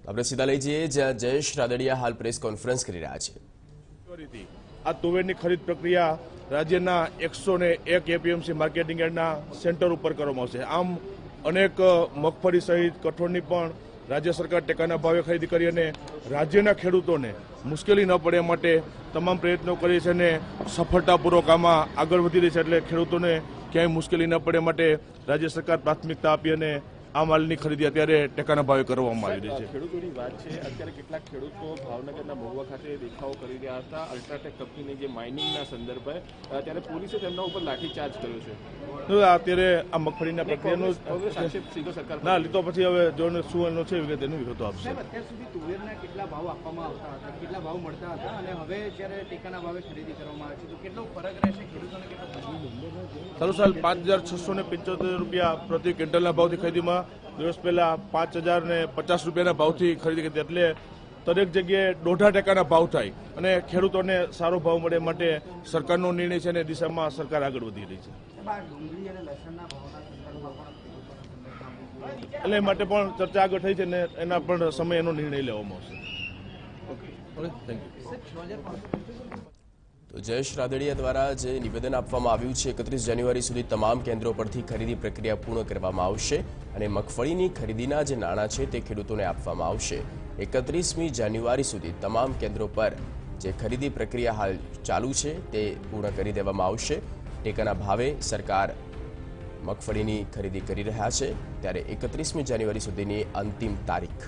આપણે સીધા લઈ જઈએ જ્યાં જયેશ રાદડિયા હાલ પ્રેસ કોન્ફરન્સ કરી રહ્યા છે। આ તુવેરની ખરીદ પ્રક્રિયા રાજ્યના 101 એપીએમસી માર્કેટિંગ યાર્ડના સેન્ટર ઉપર કરવામાં આવશે। આમ અનેક મગફળી સહિત કઠોળની પણ રાજ્ય સરકાર ટેકાના ભાવે ખરીદી કરી અને રાજ્યના ખેડૂતોને મુશ્કેલી ન પડે માટે તમામ પ્રયત્નો કરી છે અને સફળતાપૂર્વક આમાં આગળ વધી રહી છે। એટલે ખેડૂતોને ક્યાંય મુશ્કેલી ન પડે માટે રાજ્ય સરકાર પ્રાથમિકતા આપી અને આ માલની ખરીદી અત્યારે ટેકાના ભાવે કરવામાં આવી રહી છે। ખેડૂતોની વાત છે, અત્યારે કેટલાક ખેડૂતો ભાવનગરના મહુવા ખાતે દેખાવો કરી રહ્યા હતા અલ્ટ્રાટેક કંપનીની જે માઇનિંગના સંદર્ભે, ત્યારે પોલીસે તેમના ઉપર લાઠીચાર્જ કર્યો છે। અત્યારે આ મગફળીના પ્રક્રિયાનો ના લીધો પછી હવે જોને શું એનો છે તેની વિગતો આપશે। અત્યાર સુધી તુવેરના કેટલા ભાવ આપવામાં આવતા હતા, કેટલા ભાવ મળતા હતા અને હવે જ્યારે ટેકાના ભાવે ખરીદી કરવામાં આવે છે તો કેટલો ફરક રહેશે, ખેડૂતોને કેટલો ચાલુ સાલ 5,675 રૂપિયા પ્રતિ ક્વિન્ટલના ભાવથી ખરીદીમાં દિવસ પહેલા 5,050 રૂપિયાના ભાવથી ખરીદી કરી, એટલે દરેક જગ્યાએ 1.5% ભાવ થાય અને ખેડૂતોને સારો ભાવ મળે માટે સરકારનો નિર્ણય છે અને દિશામાં સરકાર આગળ વધી રહી છે। એટલે માટે પણ ચર્ચા આગળ થઈ છે અને એના પણ સમય એનો નિર્ણય લેવામાં આવશે। Okay, thank you. તો જયેશ રાદડિયા દ્વારા જે નિવેદન આપવામાં આવ્યું છે 31 જાન્યુઆરી સુધી તમામ કેન્દ્રો પરથી ખરીદી પ્રક્રિયા પૂર્ણ કરવામાં આવશે અને મગફળીની ખરીદીના જે નાણાં છે તે ખેડૂતોને આપવામાં આવશે। 31મી જાન્યુઆરી સુધી તમામ કેન્દ્રો પર જે ખરીદી પ્રક્રિયા હાલ ચાલુ છે તે પૂર્ણ કરી દેવામાં આવશે। ટેકાના ભાવે સરકાર મગફળીની ખરીદી કરી રહ્યા છે, ત્યારે 31મી જાન્યુઆરી સુધીની અંતિમ તારીખ